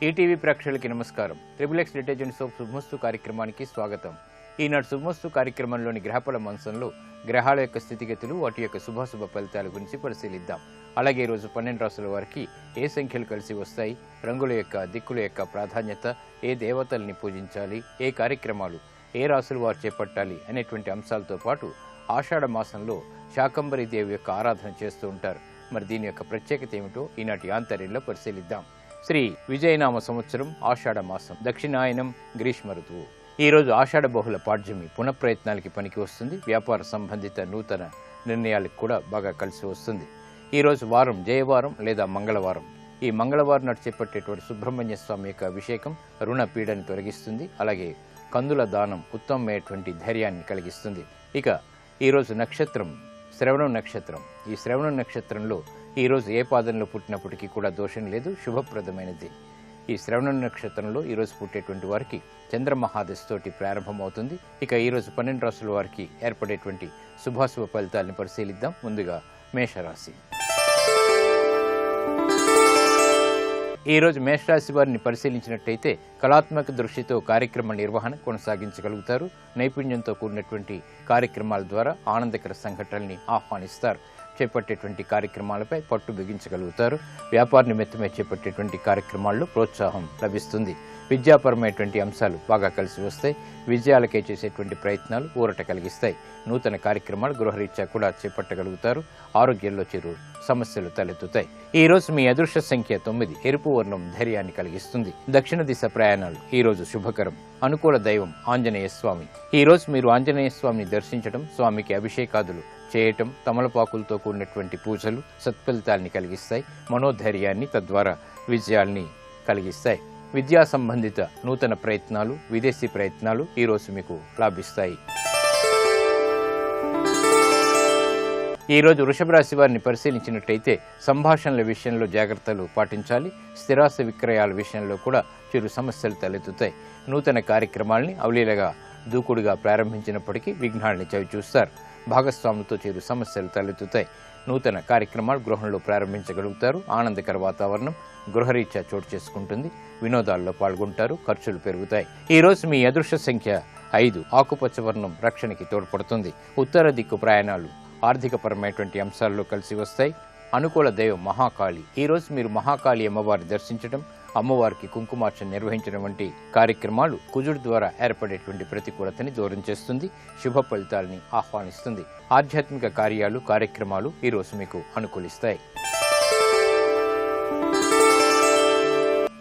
ETV ప్రేక్షకులకి నమస్కారం. Triple detergent soap శుభమస్తు కార్యక్రమానికి స్వాగతం. ఈనాడు శుభమస్తు కార్యక్రమంలోని గ్రహఫల మంచంలో గ్రహాల యొక్క స్థితిగతులు, వాటి యొక్క శుభాశుభ ఫలితాల గురించి పరిశీలిద్దాం. అలాగే ఈరోజు 12 రాశుల వారికి ఏ సంఖ్యలు కలిసి వస్తాయి, రంగుల యొక్క దిక్కుల యొక్క ప్రాధాన్యత, ఏ దేవతల్ని పూజించాలి, ఏ కార్యక్రమాలు ఏ రాశుల వారు చేపట్టాలి అనేటువంటి అంశాలతో పాటు ఆషాఢ మాసంలో శాకంబరి దేవి యొక్క ఆరాధన చేస్తూ ఉంటారు. మరి దీని యొక్క ప్రత్యేకత ఏమిటో ఈనాటి ఆంతర్యంలో పరిశీలిద్దాం. శ్రీ విజయనామ సంవత్సరం, ఆషాఢ మాసం, దక్షిణాయనం, గ్రీష్మ ఋతువు. ఈరోజు ఆషాఢ బహుళ పాడ్యమి పునఃప్రయత్నాలకి పనికి వస్తుంది. వ్యాపార సంబంధిత నూతన నిర్ణయాలకు కూడా బాగా కలిసి వస్తుంది. ఈరోజు వారం జయవారం లేదా మంగళవారం. ఈ మంగళవారం నాడు చేపట్టేటువంటి సుబ్రహ్మణ్య స్వామి యొక్క అభిషేకం రుణ పీడని తొలగిస్తుంది. అలాగే కందుల దానం ఉత్తమమైనటువంటి ధైర్యాన్ని కలిగిస్తుంది. ఇక ఈరోజు నక్షత్రం శ్రవణం నక్షత్రం. ఈ శ్రవణం నక్షత్రంలో ఈరోజు ఏ పాదంలో పుట్టినప్పటికీ కూడా దోషం లేదు, శుభప్రదమైనది. ఈ శ్రవణం నక్షత్రంలో ఈరోజు పుట్టేటువంటి వారికి చంద్రమహాదశతోటి ప్రారంభమవుతుంది. ఇక ఈరోజు 12 రాశుల వారికి ఏర్పడేటువంటి శుభాశుభ ఫలితాలను పరిశీలిద్దాం. ముందుగా మేషరాశి. ఈరోజు మేషరాశి వారిని పరిశీలించినట్టయితే కళాత్మక దృష్టితో కార్యక్రమ నిర్వహణ కొనసాగించగలుగుతారు. నైపుణ్యంతో కూడినటువంటి కార్యక్రమాల ద్వారా ఆనందకర సంఘటనల్ని ఆహ్వానిస్తారు. చేపట్టేటువంటి కార్యక్రమాలపై పట్టు బిగించగలుగుతారు. వ్యాపార నిమిత్తమే చేపట్టేటువంటి కార్యక్రమాల్లో ప్రోత్సాహం లభిస్తుంది. విద్యాపరమైనటువంటి అంశాలు బాగా కలిసి వస్తాయి. విజయాలకే చేసేటువంటి ప్రయత్నాలు ఊరట కలిగిస్తాయి. నూతన కార్యక్రమాలు గృహరీత్యా కూడా చేపట్టగలుగుతారు. ఆరోగ్యంలో చిరు సమస్యలు తలెత్తుతాయి. ఈ రోజు మీ అదృష్ట సంఖ్య 9. ఎరుపు వర్ణం ధైర్యాన్ని కలిగిస్తుంది. దక్షిణ దిశ ప్రయాణాలు ఈ రోజు శుభకరం. అనుకూల దైవం ఆంజనేయ స్వామి. ఈ రోజు మీరు ఆంజనేయ స్వామిని దర్శించడం, స్వామికి అభిషేకాదులు చేయటం, తమలపాకులతో కూడినటువంటి పూజలు సత్ఫలితాల్ని కలిగిస్తాయి. మనోధైర్యాన్ని, తద్వారా విజయాల్ని కలిగిస్తాయి. విద్యా సంబంధిత నూతన ప్రయత్నాలు, విదేశీ ప్రయత్నాలు ఈరోజు మీకు లాభిస్తాయి. ఈరోజు వృషభ రాశి వారిని పరిశీలించినట్టయితే సంభాషణల విషయంలో జాగ్రత్తలు పాటించాలి. స్థిరాస్తి విక్రయాల విషయంలో కూడా చిరు సమస్యలు తలెత్తుతాయి. నూతన కార్యక్రమాల్ని అవలీలగా దూకుడుగా ప్రారంభించినప్పటికీ విఘ్నాల్ని చవిచూస్తారు. భాగస్వాములతో చిరు సమస్యలు తలెత్తుతాయి. నూతన కార్యక్రమాలు గృహంలో ప్రారంభించగలుగుతారు. ఆనందకర వాతావరణం గృహరీత్యా చోటు చేసుకుంటుంది. వినోదాల్లో పాల్గొంటారు. ఖర్చులు పెరుగుతాయి. ఈ రోజు మీ అదృష్ట సంఖ్య 5. ఆకుపచ్చ వర్ణం రక్షణకి తోడ్పడుతుంది. ఉత్తర దిక్కు ప్రయాణాలు ఆర్థికపరమైనటువంటి అంశాల్లో కలిసి వస్తాయి. అనుకూల దైవం మహాకాళి. ఈ రోజు మీరు మహాకాళి అమ్మవారిని దర్శించడం, అమ్మవారికి కుంకుమార్చన నిర్వహించడం వంటి కార్యక్రమాలు కుజుడు ద్వారా ఏర్పడేటువంటి ప్రతికూలతని దూరం చేస్తుంది. శుభ ఫలితాలని ఆహ్వానిస్తుంది. ఆధ్యాత్మిక కార్యాలు, కార్యక్రమాలు ఈరోజు మీకు అనుకూలిస్తాయి.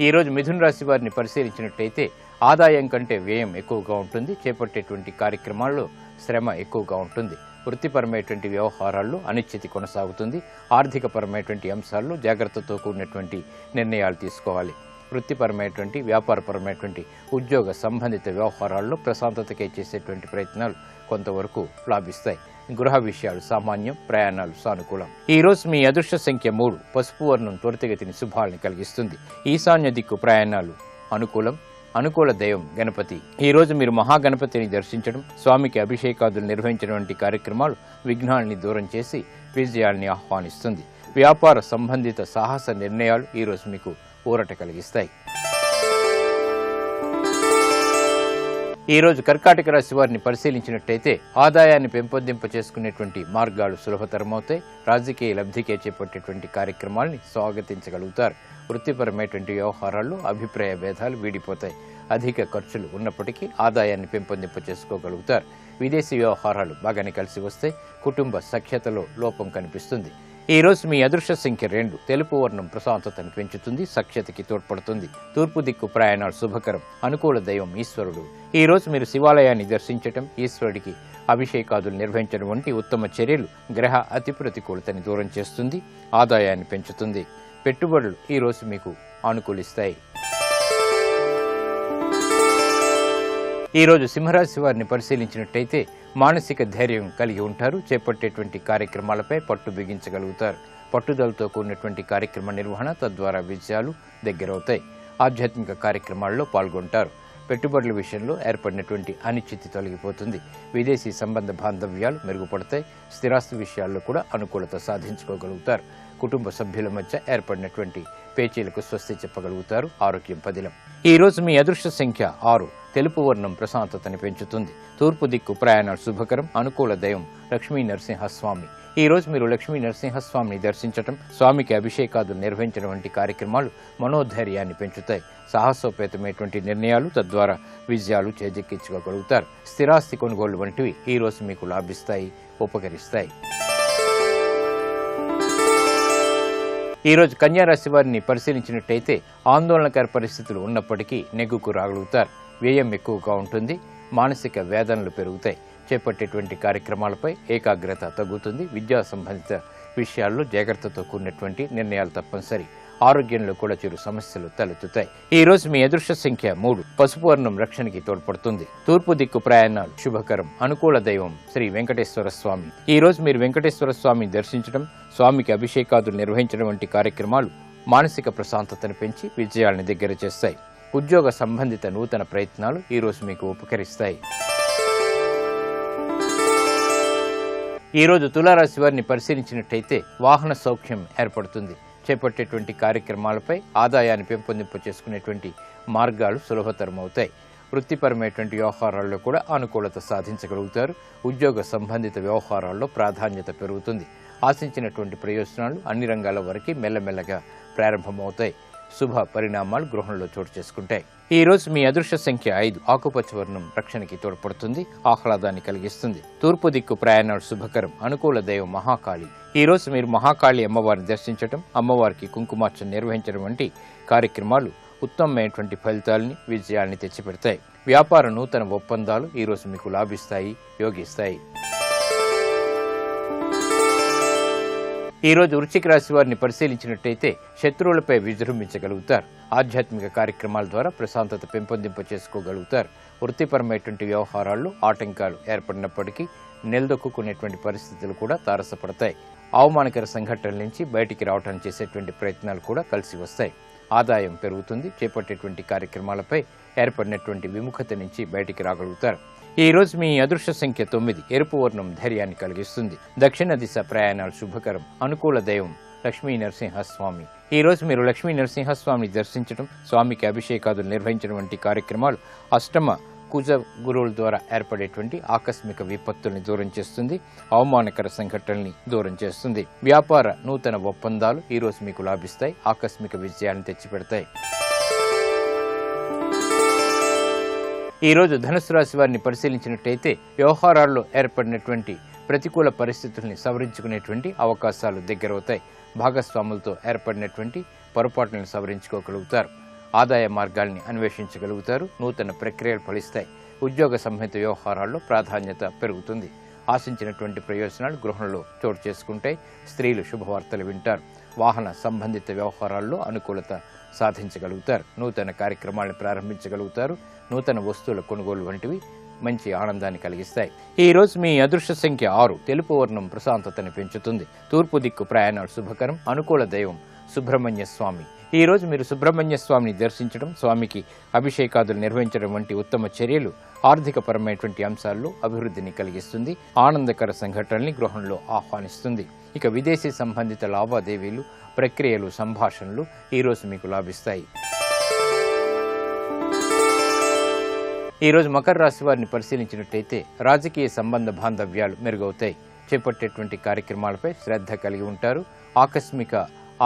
ఈరోజు మిథున రాశి వారిని పరిశీలించినట్టయితే ఆదాయం కంటే వ్యయం ఎక్కువగా ఉంటుంది. చేపట్టేటువంటి కార్యక్రమాల్లో శ్రమ ఎక్కువగా ఉంటుంది. వృత్తిపరమైనటువంటి వ్యవహారాల్లో అనిశ్చితి కొనసాగుతుంది. ఆర్థికపరమైనటువంటి అంశాల్లో జాగ్రత్తతో కూడినటువంటి నిర్ణయాలు తీసుకోవాలి. వృత్తిపరమైనటువంటి, వ్యాపారపరమైనటువంటి, ఉద్యోగ సంబంధిత వ్యవహారాల్లో ప్రశాంతతకే చేసేటువంటి ప్రయత్నాలు కొంతవరకు లాభిస్తాయి. గృహ విషయాలు సామాన్యం, ప్రయాణాలు సానుకూలం. ఈ రోజు మీ అదృష్ట సంఖ్య 3. పసుపు వర్ణం త్వరితగతిని శుభాలను కలిగిస్తుంది. ఈశాన్య దిక్కు ప్రయాణాలు అనుకూలం. అనుకూల దైవం గణపతి. ఈ రోజు మీరు మహాగణపతిని దర్శించడం, స్వామికి అభిషేకాదులు నిర్వహించడం వంటి కార్యక్రమాలు విఘ్నాల్ని దూరం చేసి విజయాల్ని ఆహ్వానిస్తుంది. వ్యాపార సంబంధిత సాహస నిర్ణయాలు ఈరోజు మీకు ఊరట కలిగిస్తాయి. ఈరోజు కర్కాటక రాశి వారిని పరిశీలించినట్టయితే ఆదాయాన్ని పెంపొందింప చేసుకునేటువంటి మార్గాలు సులభతరమవుతాయి. రాజకీయ లబ్ధికే చేపట్టేటువంటి కార్యక్రమాల్ని స్వాగతించగలుగుతారు. వృత్తిపరమైనటువంటి వ్యవహారాల్లో అభిప్రాయ భేదాలు వీడిపోతాయి. అధిక ఖర్చులు ఉన్నప్పటికీ ఆదాయాన్ని పెంపొందింప చేసుకోగలుగుతారు. విదేశీ వ్యవహారాలు బాగానే కలిసి వస్తాయి. కుటుంబ సఖ్యతలో లోపం కనిపిస్తుంది. ఈ రోజు మీ అదృష్ట సంఖ్య 2. తెలుపు వర్ణం ప్రశాంతతను పెంచుతుంది, సఖ్యతకి తోడ్పడుతుంది. తూర్పు దిక్కు ప్రయాణాలు శుభకరం. అనుకూల దైవం ఈశ్వరుడు. ఈ రోజు మీరు శివాలయాన్ని దర్శించటం, ఈశ్వరుడికి అభిషేకాదులు నిర్వహించడం వంటి ఉత్తమ చర్యలు గ్రహ అతి ప్రతికూలతని దూరం చేస్తుంది. ఆదాయాన్ని పెంచుతుంది. పెట్టుబడులు ఈ రోజు మీకు అనుకూలిస్తాయి. ఈరోజు సింహరాశి వారిని పరిశీలించినట్టయితే మానసిక ధైర్యం కలిగి ఉంటారు. చేపట్టేటువంటి కార్యక్రమాలపై పట్టు బిగించగలుగుతారు. పట్టుదలతో కూడినటువంటి కార్యక్రమ నిర్వహణ, తద్వారా విజయాలు దగ్గరవుతాయి. ఆధ్యాత్మిక కార్యక్రమాల్లో పాల్గొంటారు. పెట్టుబడుల విషయంలో ఏర్పడినటువంటి అనిశ్చితి తొలగిపోతుంది. విదేశీ సంబంధ బాంధవ్యాలు మెరుగుపడతాయి. స్థిరాస్తి విషయాల్లో కూడా అనుకూలత సాధించుకోగలుగుతారు. కుటుంబ సభ్యుల మధ్య ఏర్పడినటువంటి పేచీలకు స్వస్తి చెప్పగలుగుతారు. ఆరోగ్యం పదిలం. ఈ రోజు మీ అదృష్ట సంఖ్య 6. తెలుపు వర్ణం ప్రశాంతతని పెంచుతుంది. తూర్పు దిక్కు ప్రయాణాలు శుభకరం. అనుకూల దైవం లక్ష్మీ నరసింహస్వామి. ఈ రోజు మీరు లక్ష్మీ నరసింహస్వామిని దర్శించటం, స్వామికి అభిషేకాదులు నిర్వహించడం వంటి కార్యక్రమాలు మనోధైర్యాన్ని పెంచుతాయి. సాహసోపేతమైనటువంటి నిర్ణయాలు తద్వారా విజయాలు చేజెక్కించుకోగలుగుతారు. స్థిరాస్తి కొనుగోలు వంటివి ఈ రోజు మీకు లాభిస్తాయి, ఉపకరిస్తాయి. ఈ రోజు కన్యారాశి వారిని పరిశీలించినట్టయితే ఆందోళనకర పరిస్థితులు ఉన్నప్పటికీ నెగ్గుకు రాగలుగుతారు. వ్యయం ఎక్కువగా ఉంటుంది. మానసిక వేదనలు పెరుగుతాయి. చేపట్టేటువంటి కార్యక్రమాలపై ఏకాగ్రత తగ్గుతుంది. విద్యా సంబంధిత విషయాల్లో జాగ్రత్తతో కూడినటువంటి నిర్ణయాలు తప్పనిసరి. ఆరోగ్యంలో కూడా చిరు సమస్యలు తలెత్తుతాయి. ఈ రోజు మీ అదృష్ట సంఖ్య 3. పసుపు వర్ణం రక్షణకి తోడ్పడుతుంది. తూర్పు దిక్కు ప్రయాణాలు శుభకరం. అనుకూల దైవం శ్రీ వెంకటేశ్వర స్వామి. ఈ రోజు మీరు వెంకటేశ్వర స్వామిని దర్శించడం, స్వామికి అభిషేకాదులు నిర్వహించడం వంటి కార్యక్రమాలు మానసిక ప్రశాంతతను పెంచి విజయాలను దగ్గర చేస్తాయి. ఉద్యోగ సంబంధిత నూతన ప్రయత్నాలు ఈ రోజు మీకు ఉపకరిస్తాయి. ఈ రోజు తులారాశి వారిని పరిశీలించినట్టయితే వాహన సౌఖ్యం ఏర్పడుతుంది. చేపట్టేటువంటి కార్యక్రమాలపై ఆదాయాన్ని పెంపొందింపు చేసుకునేటువంటి మార్గాలు సులభతరం అవుతాయి. వృత్తిపరమైనటువంటి వ్యవహారాల్లో కూడా అనుకూలత సాధించగలుగుతారు. ఉద్యోగ సంబంధిత వ్యవహారాల్లో ప్రాధాన్యత పెరుగుతుంది. ఆశించినటువంటి ప్రయోజనాలు అన్ని రంగాల వరకు మెల్లమెల్లగా ప్రారంభమవుతాయి. శుభ పరిణామాలు గృహంలో చోటు చేసుకుంటాయి. ఈ రోజు మీ అదృష్ట సంఖ్య 5. ఆకుపచ్చ వర్ణం రక్షణకి తోడ్పడుతుంది. ఆహ్లాదాన్ని కలిగిస్తుంది. తూర్పు దిక్కు ప్రయాణాలు శుభకరం. అనుకూల దైవం మహాకాళి. ఈ రోజు మీరు మహాకాళి అమ్మవారిని దర్శించడం, అమ్మవారికి కుంకుమార్చన నిర్వహించడం వంటి కార్యక్రమాలు ఉత్తమమైనటువంటి ఫలితాలని, విజయాల్ని తెచ్చిపెడతాయి. వ్యాపార నూతన ఒప్పందాలు ఈ రోజు మీకు లాభిస్తాయి, యోగిస్తాయి. ఈ రోజు వృశ్చిక రాశి వారిని పరిశీలించినట్టయితే శత్రువులపై విజృంభించగలుగుతారు. ఆధ్యాత్మిక కార్యక్రమాల ద్వారా ప్రశాంతత పెంపొందింప చేసుకోగలుగుతారు. వృత్తిపరమైనటువంటి వ్యవహారాల్లో ఆటంకాలు ఏర్పడినప్పటికీ నిలదొక్కునేటువంటి పరిస్థితులు కూడా తారసపడతాయి. అవమానకర సంఘటనల నుంచి బయటికి రావడానికి చేసేటువంటి ప్రయత్నాలు కూడా కలిసి వస్తాయి. ఆదాయం పెరుగుతుంది. చేపట్టేటువంటి కార్యక్రమాలపై ఏర్పడినటువంటి విముఖత నుంచి బయటికి రాగలుగుతారు. ఈ రోజు మీ అదృష్ట సంఖ్య 9. ఎరుపు వర్ణం ధైర్యాన్ని కలిగిస్తుంది. దక్షిణ దిశ ప్రయాణాలు శుభకరం. అనుకూల దైవం లక్ష్మీ నరసింహస్వామి. ఈ రోజు మీరు లక్ష్మీ నరసింహస్వామిని దర్శించడం, స్వామికి అభిషేకాదులు నిర్వహించడం వంటి కార్యక్రమాలు అష్టమ కుజ గురువుల ద్వారా ఏర్పడేటువంటి ఆకస్మిక విపత్తుల్ని దూరం చేస్తుంది. అవమానకర సంఘటనల్ని దూరం చేస్తుంది. వ్యాపార నూతన ఒప్పందాలు ఈ రోజు మీకు లాభిస్తాయి. ఆకస్మిక విజయాన్ని తెచ్చిపెడతాయి. ఈ రోజు ధనుసు రాశి వారిని పరిశీలించినట్టయితే వ్యవహారాల్లో ఏర్పడినటువంటి ప్రతికూల పరిస్థితుల్ని సవరించుకునేటువంటి అవకాశాలు దగ్గరవుతాయి. భాగస్వాములతో ఏర్పడినటువంటి పొరపాట్లను సవరించుకోగలుగుతారు. ఆదాయ మార్గాల్ని అన్వేషించగలుగుతారు. నూతన ప్రక్రియలు ఫలిస్తాయి. ఉద్యోగ సంబంధిత వ్యవహారాల్లో ప్రాధాన్యత పెరుగుతుంది. ఆశించినటువంటి ప్రయోజనాలు గృహంలో చోటు చేసుకుంటాయి. స్త్రీలు శుభవార్తలు వింటారు. వాహన సంబంధిత వ్యవహారాల్లో అనుకూలత సాధించగలుగుతారు. నూతన కార్యక్రమాలను ప్రారంభించగలుగుతారు. నూతన వస్తువుల కొనుగోలు వంటివి మంచి ఆనందాన్ని కలిగిస్తాయి. ఈ రోజు మీ అదృష్ట సంఖ్య 6. తెలుపు వర్ణం ప్రశాంతతని పెంచుతుంది. తూర్పు దిక్కు ప్రయాణాలు శుభకరం. అనుకూల దైవం సుబ్రహ్మణ్య స్వామి. ఈ రోజు మీరు సుబ్రహ్మణ్య స్వామిని దర్శించడం, స్వామికి అభిషేకాదులు నిర్వహించడం వంటి ఉత్తమ చర్యలు ఆర్థికపరమైనటువంటి అంశాల్లో అభివృద్ధిని కలిగిస్తుంది. ఆనందకర సంఘటనల్ని గృహంలో ఆహ్వానిస్తుంది. ఇక విదేశీ సంబంధిత లావాదేవీలు, ప్రక్రియలు, సంభాషణలు ఈ రోజు మీకు లాభిస్తాయి. ఈ రోజు మకర రాశి వారిని పరిశీలించినట్టయితే రాజకీయ సంబంధ బాంధవ్యాలు మెరుగవుతాయి. చేపట్టేటువంటి కార్యక్రమాలపై శ్రద్ధ కలిగి ఉంటారు. ఆకస్మిక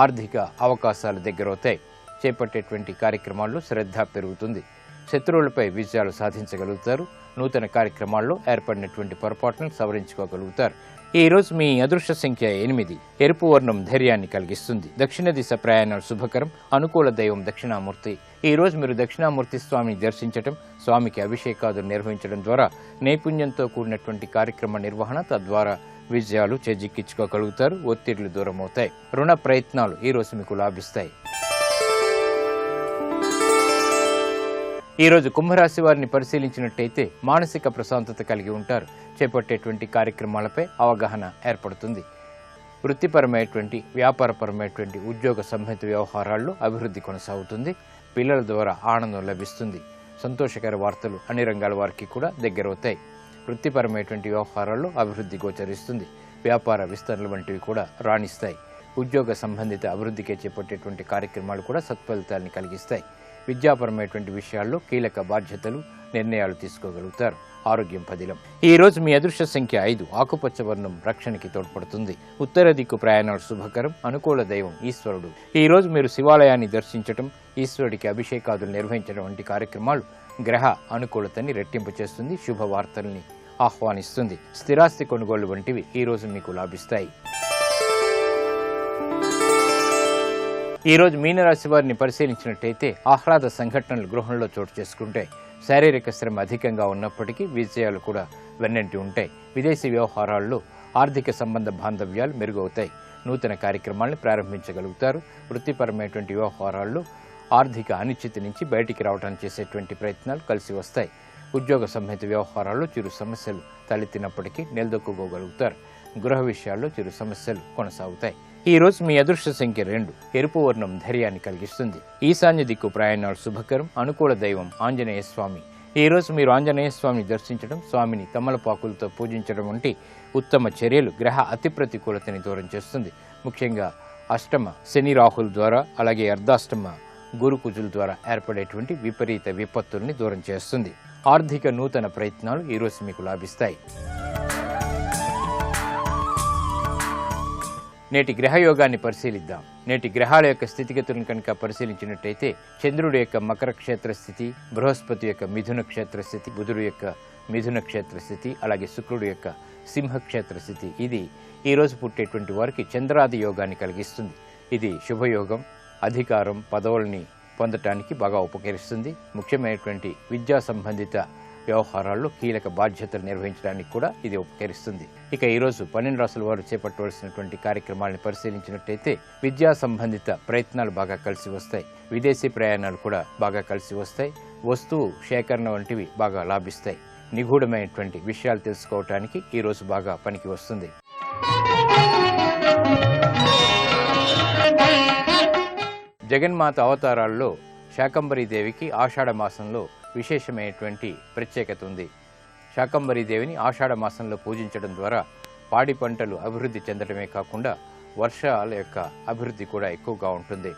ఆర్థిక అవకాశాలు దగ్గరవుతాయి. చేపట్టేటువంటి కార్యక్రమాల్లో శ్రద్ధ పెరుగుతుంది. శత్రువులపై విజయాలు సాధించగలుగుతారు. నూతన కార్యక్రమాల్లో ఏర్పడినటువంటి పొరపాట్లను సవరించుకోగలుగుతారు. ఈ రోజు మీ అదృష్ట సంఖ్య 8. ఎరుపు వర్ణం ధైర్యాన్ని కలిగిస్తుంది. దక్షిణ దిశ ప్రయాణాలు శుభకరం. అనుకూల దైవం దక్షిణామూర్తి. ఈ రోజు మీరు దక్షిణామూర్తి స్వామిని దర్శించడం, స్వామికి అభిషేకాదులు నిర్వహించడం ద్వారా నైపుణ్యంతో కూడినటువంటి కార్యక్రమ నిర్వహణ, తద్వారా విజయాలు చేజిక్కించుకోగలుగుతారు. ఒత్తిళ్లు దూరమవుతాయి. రుణ ప్రయత్నాలు ఈ రోజు మీకు లాభిస్తాయి. ఈ రోజు కుంభరాశి వారిని పరిశీలించినట్టయితే మానసిక ప్రశాంతత కలిగి ఉంటారు. చేపట్టేటువంటి కార్యక్రమాలపై అవగాహన ఏర్పడుతుంది. వృత్తిపరమైనటువంటి, వ్యాపారపరమైనటువంటి, ఉద్యోగ సంబంధిత వ్యవహారాల్లో అభివృద్ధి కొనసాగుతుంది. పిల్లల ద్వారా ఆనందం లభిస్తుంది. సంతోషకర వార్తలు అన్ని రంగాల వారికి కూడా దగ్గరవుతాయి. వృత్తిపరమైనటువంటి వ్యవహారాల్లో అభివృద్ధి గోచరిస్తుంది. వ్యాపార విస్తరణలు వంటివి కూడా రాణిస్తాయి. ఉద్యోగ సంబంధిత అభివృద్ధికి చేపట్టేటువంటి కార్యక్రమాలు కూడా సత్ఫలితాన్ని కలిగిస్తాయి. విద్యాపరమైనటువంటి విషయాల్లో కీలక బాధ్యతలు, నిర్ణయాలు తీసుకోగలుగుతారు. ఆరోగ్యం పదిలం. ఈ రోజు మీ అదృష్ట సంఖ్య 5. ఆకుపచ్చ వర్ణం రక్షణకి తోడ్పడుతుంది. ఉత్తర దిక్కు ప్రయాణాలు శుభకరం. అనుకూల దైవం ఈశ్వరుడు. ఈ రోజు మీరు శివాలయాన్ని దర్శించడం, ఈశ్వరుడికి అభిషేకాదులు నిర్వహించడం వంటి కార్యక్రమాలు గ్రహ అనుకూలతని రెట్టింపు చేస్తుంది. శుభవార్తల్ని ఆహ్వానిస్తుంది. స్థిరాస్తి కొనుగోలు వంటివి ఈ రోజు మీకు లాభిస్తాయి. ఈ రోజు మీనరాశి వారిని పరిశీలించినట్టయితే ఆహ్లాద సంఘటనలు గృహంలో చోటు చేసుకుంటాయి. శారీరక శ్రమ అధికంగా ఉన్నప్పటికీ విజయాలు కూడా వెన్నంటి ఉంటాయి. విదేశీ వ్యవహారాల్లో ఆర్థిక సంబంధ బాంధవ్యాలు మెరుగవుతాయి. నూతన కార్యక్రమాలను ప్రారంభించగలుగుతారు. వృత్తిపరమైనటువంటి వ్యవహారాల్లో ఆర్థిక అనిశ్చితి నుంచి బయటికి రావడానికి చేసేటువంటి ప్రయత్నాలు కలిసి వస్తాయి. ఉద్యోగ సంబంధిత వ్యవహారాల్లో చిరు సమస్యలు తలెత్తినప్పటికీ నిలదొక్కుకోగలుగుతారు. గృహ విషయాల్లో చిరు సమస్యలు కొనసాగుతాయి. ఈ రోజు మీ అదృష్ట సంఖ్య 2. ఎరుపు వర్ణం ధైర్యాన్ని కలిగిస్తుంది. ఈశాన్య దిక్కు ప్రయాణాలు శుభకరం. అనుకూల దైవం ఆంజనేయ స్వామి. ఈ రోజు మీరు ఆంజనేయ స్వామిని దర్శించడం, స్వామిని తమలపాకులతో పూజించడం వంటి ఉత్తమ చర్యలు గ్రహ అతి ప్రతికూలతని దూరం చేస్తుంది. ముఖ్యంగా అష్టమ శని రాహుల ద్వారా, అలాగే అర్ధాష్టమ గురు కుజుల ద్వారా ఏర్పడేటువంటి విపరీత విపత్తుల్ని దూరం చేస్తుంది. ఆర్థిక నూతన ప్రయత్నాలు ఈ రోజు మీకు లాభిస్తాయి. నేటి గ్రహయోగాన్ని పరిశీలిద్దాం. నేటి గ్రహాల యొక్క స్థితిగతులను కనుక పరిశీలించినట్టయితే చంద్రుడి యొక్క మకర క్షేత్ర స్థితి, బృహస్పతి యొక్క మిథున క్షేత్ర స్థితి, బుధుడు యొక్క మిథున క్షేత్ర స్థితి, అలాగే శుక్రుడు యొక్క సింహ క్షేత్ర స్థితి, ఇది ఈ రోజు పుట్టేటువంటి వారికి చంద్రాది యోగాన్ని కలిగిస్తుంది. ఇది శుభయోగం. అధికారం, పదవుల్ని పొందటానికి బాగా ఉపకరిస్తుంది. ముఖ్యమైనటువంటి విద్యా సంబంధిత వ్యవహారాల్లో కీలక బాధ్యతలు నిర్వహించడానికి కూడా ఇది ఉపకరిస్తుంది. ఇక ఈరోజు 12 రాసుల వారు చేపట్టవలసినటువంటి కార్యక్రమాలను పరిశీలించినట్టయితే విద్యా సంబంధిత ప్రయత్నాలు బాగా కలిసి వస్తాయి. విదేశీ ప్రయాణాలు కూడా బాగా కలిసి వస్తాయి. వస్తువు సేకరణ వంటివి బాగా లాభిస్తాయి. నిగూఢమైనటువంటి విషయాలు తెలుసుకోవటానికి ఈరోజు బాగా పనికి వస్తుంది. జగన్మాత అవతారాల్లో శాకంబరీదేవికి ఆషాఢ మాసంలో విశేషమైనటువంటి ప్రత్యేకత ఉంది. శాకంబరీదేవిని ఆషాఢ మాసంలో పూజించడం ద్వారా పాడి పంటలు అభివృద్ధి చెందడమే కాకుండా వర్షాల యొక్క అభివృద్ధి కూడా ఎక్కువగా ఉంటుంది.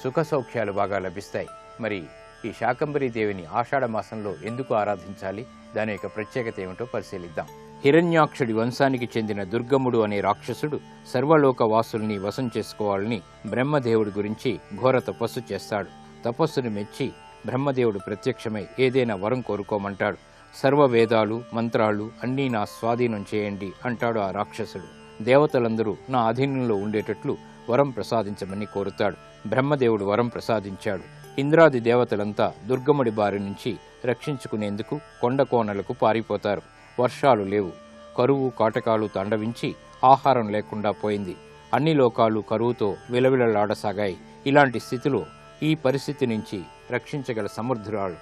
సుఖ సౌఖ్యాలు బాగా లభిస్తాయి. మరి ఈ శాకంబరీదేవిని ఆషాఢ మాసంలో ఎందుకు ఆరాధించాలి, దాని యొక్క ప్రత్యేకత ఏమిటో పరిశీలిద్దాం. హిరణ్యాక్షుడి వంశానికి చెందిన దుర్గముడు అనే రాక్షసుడు సర్వలోక వాసుల్ని వశం చేసుకోవాలని బ్రహ్మదేవుడి గురించి ఘోర తపస్సు చేస్తాడు. తపస్సును మెచ్చి బ్రహ్మదేవుడు ప్రత్యక్షమై ఏదైనా వరం కోరుకోమంటాడు. సర్వ వేదాలు, మంత్రాలు అన్నీ నా స్వాధీనం చేయండి అంటాడు ఆ రాక్షసుడు. దేవతలందరూ నా అధీనంలో ఉండేటట్లు వరం ప్రసాదించమని కోరుతాడు. బ్రహ్మదేవుడు వరం ప్రసాదించాడు. ఇంద్రాది దేవతలంతా దుర్గముడి బారి నుంచి రక్షించుకునేందుకు కొండ కోనలకు పారిపోతారు. వర్షాలు లేవు. కరువు కాటకాలు తాండవించి ఆహారం లేకుండా పోయింది. అన్ని లోకాలు కరువుతో విలవిలలాడసాగాయి. ఇలాంటి స్థితిలో ఈ పరిస్థితి నుంచి రక్షించగల సమర్థురాలు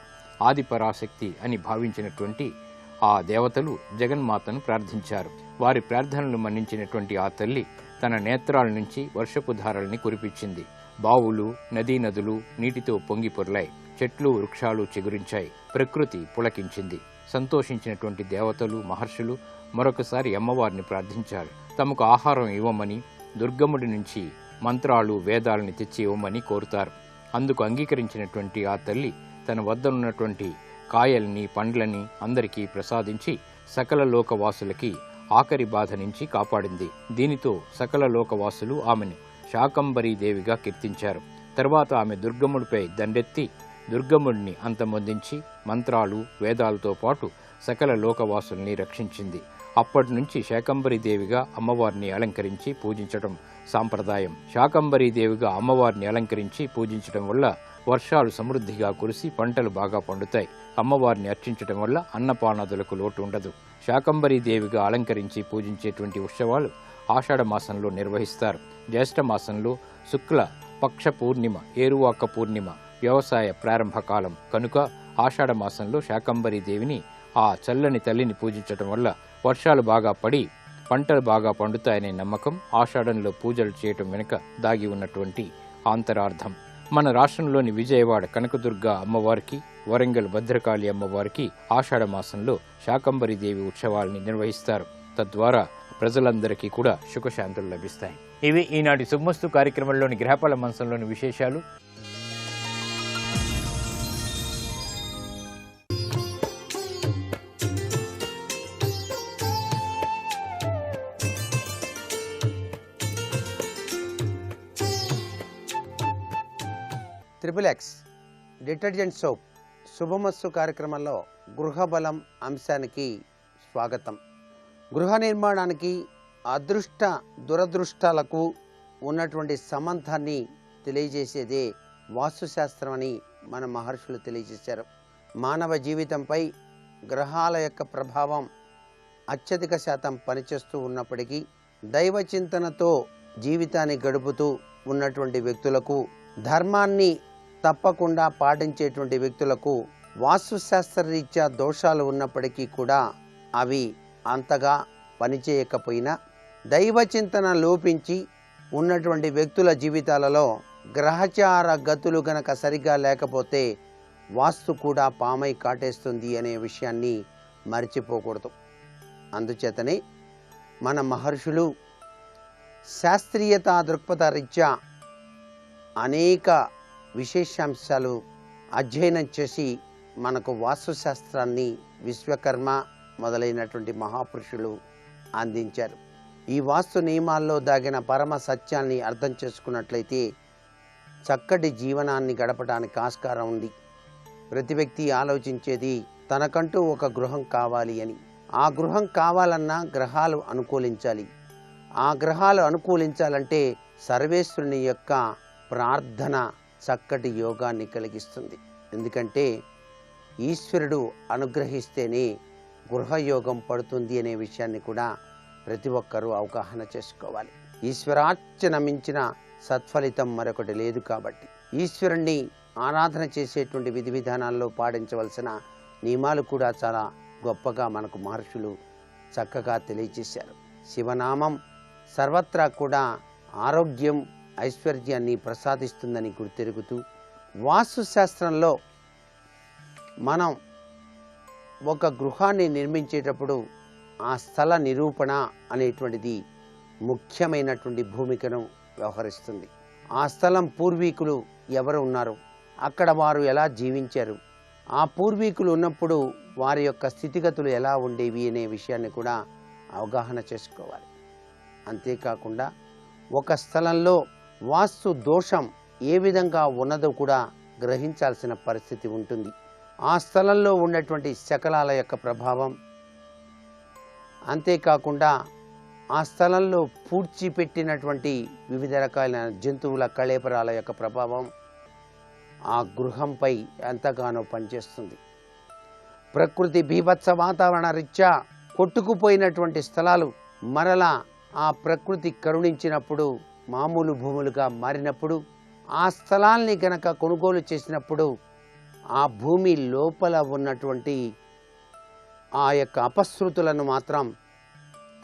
ఆదిపరాశక్తి అని భావించినటువంటి ఆ దేవతలు జగన్మాతను ప్రార్థించారు. వారి ప్రార్థనలు మన్నించినటువంటి ఆ తల్లి తన నేత్రాల నుంచి వర్షపు ధారల్ని కురిపించింది. బావులు, నదీ నదులు నీటితో పొంగి పొర్లాయి. చెట్లు, వృక్షాలు చిగురించాయి. ప్రకృతి పులకించింది. సంతోషించినటువంటి దేవతలు, మహర్షులు మరొకసారి అమ్మవారిని ప్రార్థించారు. తమకు ఆహారం ఇవ్వమని, దుర్గముడి నుంచి మంత్రాలు, వేదాలని తెచ్చి ఇవ్వమని కోరుతారు. అందుకు అంగీకరించినటువంటి ఆ తల్లి తన వద్దనున్నటువంటి కాయల్ని, పండ్లని అందరికీ ప్రసాదించి సకల లోకవాసులకి ఆఖరి బాధ నుంచి కాపాడింది. దీనితో సకల లోకవాసులు ఆమెను శాకంబరీదేవిగా కీర్తించారు. తర్వాత ఆమె దుర్గముడిపై దండెత్తి దుర్గముడిని అంతమొందించి మంత్రాలు, వేదాలతో పాటు సకల లోకవాసుల్ని రక్షించింది. అప్పటి నుంచి శాకంబరీదేవిగా అమ్మవారిని అలంకరించి పూజించడం సాంప్రదాయం. శాకంబరీదేవిగా అమ్మవారిని అలంకరించి పూజించడం వల్ల వర్షాలు సమృద్ధిగా కురిసి పంటలు బాగా పండుతాయి. అమ్మవారిని అర్చించడం వల్ల అన్నపానాదులకు లోటు ఉండదు. శాకంబరీదేవిగా అలంకరించి పూజించేటువంటి ఉత్సవాలు ఆషాఢ మాసంలో నిర్వహిస్తారు. జ్యేష్ఠ మాసంలో శుక్ల పక్ష పూర్ణిమ, ఏరువాక పూర్ణిమ వ్యవసాయ ప్రారంభ కాలం కనుక ఆషాఢ మాసంలో శాకంబరీదేవిని, ఆ చల్లని తల్లిని పూజించడం వల్ల వర్షాలు బాగా పడి పంటలు బాగా పండుతాయనే నమ్మకం ఆషాఢంలో పూజలు చేయటం వెనుక దాగి ఉన్నటువంటి ఆంతరార్థం. మన రాష్ట్రంలోని విజయవాడ కనకదుర్గ అమ్మవారికి, వరంగల్ భద్రకాళి అమ్మవారికి ఆషాఢ మాసంలో శాకంబరీదేవి ఉత్సవాల్ని నిర్వహిస్తారు. తద్వారా ప్రజలందరికీ కూడా సుఖశాంతులు లభిస్తాయి. ఇవి ఈనాటి శుభమస్తు కార్యక్రమంలోని గ్రహఫల మంచంలోని విశేషాలు. ట్రిపుల్ ఎక్స్ డిటర్జెంట్ సోప్ శుభమస్తు కార్యక్రమంలో గృహబలం అంశానికి స్వాగతం. గృహ నిర్మాణానికి అదృష్ట దురదృష్టాలకు ఉన్నటువంటి సంబంధాన్ని తెలియజేసేదే వాస్తుశాస్త్రం అని మన మహర్షులు తెలియజేశారు. మానవ జీవితంపై గ్రహాల యొక్క ప్రభావం అత్యధిక శాతం పనిచేస్తూ ఉన్నప్పటికీ దైవ చింతనతో జీవితాన్ని గడుపుతూ ఉన్నటువంటి వ్యక్తులకు, ధర్మాన్ని తప్పకుండా పాటించేటువంటి వ్యక్తులకు వాస్తుశాస్త్రరీత్యా దోషాలు ఉన్నప్పటికీ కూడా అవి అంతగా పనిచేయకపోయినా దైవ చింతన లోపించి ఉన్నటువంటి వ్యక్తుల జీవితాలలో గ్రహచార గతులు గనక సరిగా లేకపోతే వాస్తు కూడా పామై కాటేస్తుంది అనే విషయాన్ని మర్చిపోకూడదు. అందుచేతనే మన మహర్షులు శాస్త్రీయత దృక్పథ రీత్యా అనేక విశేషాంశాలు అధ్యయనం చేసి మనకు వాస్తుశాస్త్రాన్ని విశ్వకర్మ మొదలైనటువంటి మహాపురుషులు అందించారు. ఈ వాస్తు నియమాల్లో దాగిన పరమ సత్యాన్ని అర్థం చేసుకున్నట్లయితే చక్కటి జీవనాన్ని గడపడానికి ఆస్కారం ఉంది. ప్రతి వ్యక్తి ఆలోచించేది తనకంటూ ఒక గృహం కావాలి అని. ఆ గృహం కావాలన్నా గ్రహాలు అనుకూలించాలి. ఆ గ్రహాలు అనుకూలించాలంటే సర్వేశ్వరుని యొక్క ప్రార్థన చక్కటి యోగాన్ని కలిగిస్తుంది. ఎందుకంటే ఈశ్వరుడు అనుగ్రహిస్తేనే గృహయోగం పడుతుంది అనే విషయాన్ని కూడా ప్రతి ఒక్కరూ అవగాహన చేసుకోవాలి. ఈశ్వరార్చన మించిన సత్ఫలితం మరొకటి లేదు. కాబట్టి ఈశ్వరుణ్ణి ఆరాధన చేసేటువంటి విధి విధానాల్లో పాటించవలసిన నియమాలు కూడా చాలా గొప్పగా మనకు మహర్షులు చక్కగా తెలియజేశారు. శివనామం సర్వత్రా కూడా ఆరోగ్యం, ఐశ్వర్యాన్ని ప్రసాదిస్తుందని గుర్తెరుగుతూ వాస్తుశాస్త్రంలో మనం ఒక గృహాన్ని నిర్మించేటప్పుడు ఆ స్థల నిరూపణ అనేటువంటిది ముఖ్యమైనటువంటి భూమికను వ్యవహరిస్తుంది. ఆ స్థలం పూర్వీకులు ఎవరు ఉన్నారు, అక్కడ వారు ఎలా జీవించారు, ఆ పూర్వీకులు ఉన్నప్పుడు వారి యొక్క స్థితిగతులు ఎలా ఉండేవి అనే విషయాన్ని కూడా అవగాహన చేసుకోవాలి. అంతేకాకుండా ఒక స్థలంలో వాస్తు దోషం ఏ విధంగా ఉన్నదో కూడా గ్రహించాల్సిన పరిస్థితి ఉంటుంది. ఆ స్థలంలో ఉన్నటువంటి శకలాల యొక్క ప్రభావం, అంతేకాకుండా ఆ స్థలంలో పూడ్చిపెట్టినటువంటి వివిధ రకాలైన జంతువుల కళేపరాల యొక్క ప్రభావం ఆ గృహంపై ఎంతగానో పనిచేస్తుంది. ప్రకృతి బీభత్స వాతావరణ రీత్యా కొట్టుకుపోయినటువంటి స్థలాలు మరలా ఆ ప్రకృతి కరుణించినప్పుడు మామూలు భూములుగా మారినప్పుడు, ఆ స్థలాల్ని గనక కొనుగోలు చేసినప్పుడు ఆ భూమి లోపల ఉన్నటువంటి ఆ యొక్క అపశృతులను మాత్రం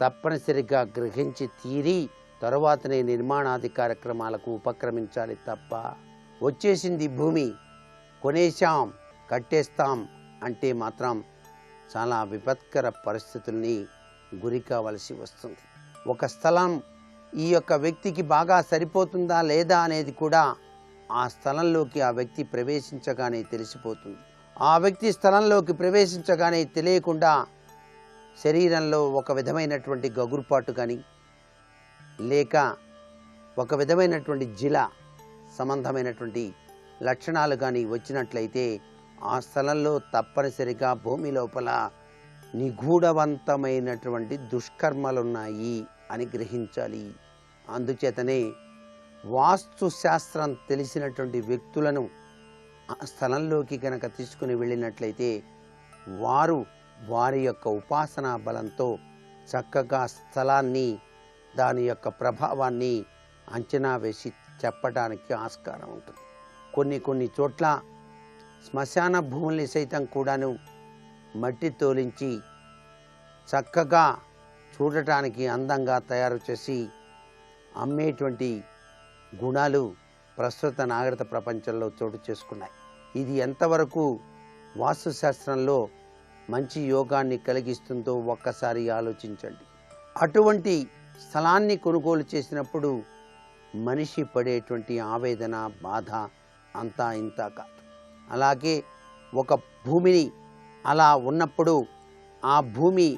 తప్పనిసరిగా గ్రహించి తీరి తరువాతనే నిర్మాణాది కార్యక్రమాలకు ఉపక్రమించాలి తప్ప వచ్చేసింది భూమి కొనేశాం కట్టేస్తాం అంటే మాత్రం చాలా విపత్కర పరిస్థితుల్ని గురి కావలసి వస్తుంది. ఒక స్థలం ఈ యొక్క వ్యక్తికి బాగా సరిపోతుందా లేదా అనేది కూడా ఆ స్థలంలోకి ఆ వ్యక్తి ప్రవేశించగానే తెలిసిపోతుంది. ఆ వ్యక్తి స్థలంలోకి ప్రవేశించగానే తెలియకుండా శరీరంలో ఒక విధమైనటువంటి గగురుపాటు కానీ లేక ఒక విధమైనటువంటి జిల సంబంధమైనటువంటి లక్షణాలు కానీ వచ్చినట్లయితే ఆ స్థలంలో తప్పనిసరిగా భూమి లోపల నిగూఢవంతమైనటువంటి దుష్కర్మలున్నాయి అని గ్రహించాలి. అందుచేతనే వాస్తు శాస్త్రం తెలిసినటువంటి వ్యక్తులను ఆ స్థలంలోకి కనుక తీసుకుని వెళ్ళినట్లయితే వారు వారి యొక్క ఉపాసనా బలంతో చక్కగా స్థలాన్ని, దాని యొక్క ప్రభావాన్ని అంచనా వేసి చెప్పడానికి ఆస్కారం ఉంటుంది. కొన్ని చోట్ల శ్మశాన భూముల్ని సైతం కూడాను మట్టి తోలించి చక్కగా చూడటానికి అందంగా తయారు చేసి అమ్మేటువంటి గుణాలు ప్రస్తుత నాగరిక ప్రపంచంలో చోటు చేసుకున్నాయి. ఇది ఎంతవరకు వాస్తుశాస్త్రంలో మంచి యోగాన్ని కలిగిస్తుందో ఒక్కసారి ఆలోచించండి. అటువంటి స్థలాన్ని కొనుగోలు చేసినప్పుడు మనిషి పడేటువంటి ఆవేదన, బాధ అంతా ఇంత కాదు. అలాగే ఒక భూమిని అలా ఉన్నప్పుడు, ఆ భూమి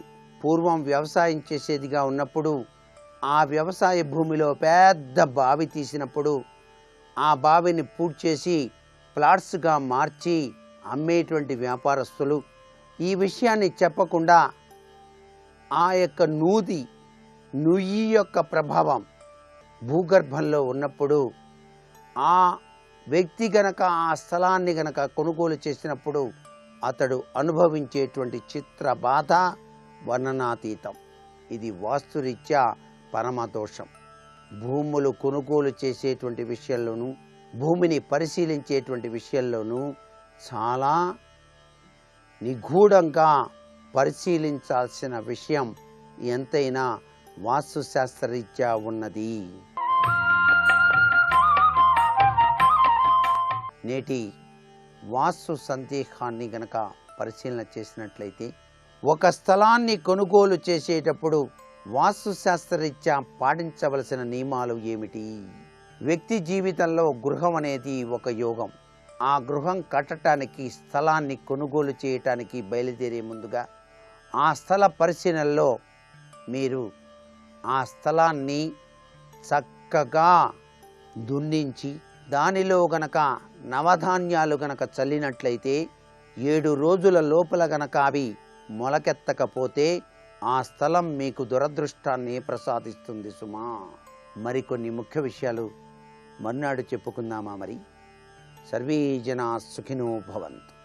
పూర్వం వ్యవసాయం చేసేదిగా ఉన్నప్పుడు, ఆ వ్యవసాయ భూమిలో పెద్ద బావి తీసినప్పుడు ఆ బావిని పూడ్చేసి ప్లాట్స్గా మార్చి అమ్మేటువంటి వ్యాపారస్తులు ఈ విషయాన్ని చెప్పకుండా ఆ యొక్క నుయ్యి యొక్క ప్రభావం భూగర్భంలో ఉన్నప్పుడు ఆ వ్యక్తి గనక ఆ స్థలాన్ని గనక కొనుగోలు చేసినప్పుడు అతడు అనుభవించేటువంటి చిత్ర బాధ వర్ణనాతీతం. ఇది వాస్తురీత్యా పరమదోషం. భూములు కొనుగోలు చేసేటువంటి విషయంలోనూ, భూమిని పరిశీలించేటువంటి విషయంలోనూ చాలా నిగూఢంగా పరిశీలించాల్సిన విషయం ఎంతైనా వాస్తుశాస్త్రరీత్యా ఉన్నది. నేటి వాస్తు సందేహాన్ని గనక పరిశీలన చేసినట్లయితే, ఒక స్థలాన్ని కొనుగోలు చేసేటప్పుడు వాస్తుశాస్త్రరీత్యా పాటించవలసిన నియమాలు ఏమిటి? వ్యక్తి జీవితంలో గృహం అనేది ఒక యోగం. ఆ గృహం కట్టడానికి, స్థలాన్ని కొనుగోలు చేయటానికి బయలుదేరే ముందుగా ఆ స్థల పరిశీలనలో మీరు ఆ స్థలాన్ని చక్కగా దున్నించి దానిలో గనక నవధాన్యాలు గనక చల్లినట్లయితే 7 రోజుల లోపల గనక అవి మొలకెత్తకపోతే ఆ స్థలం మీకు దురదృష్టాన్ని ప్రసాదిస్తుంది సుమా. మరికొన్ని ముఖ్య విషయాలు మర్నాడు చెప్పుకుందామా? మరి సర్వే జనా సుఖినో భవంతు.